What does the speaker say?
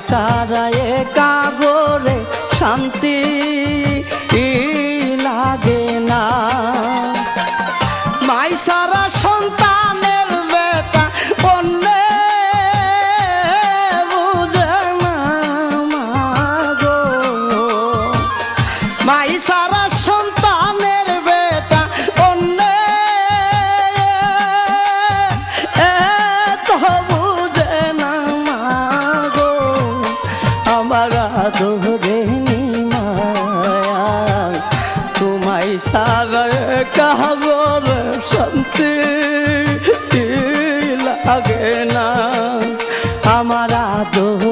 সারা একা গোরে শান্তি লাগে না। মাই সারা সন্তানের বেটা অন্যে বুঝে না মাগো। মাই সারা সন্তানের বেটা অন্যে তো বুঝে না মাগো। আমার আদরে মায়া তোমায় সারা কাগর শান্তি লাগে না। আমার আদর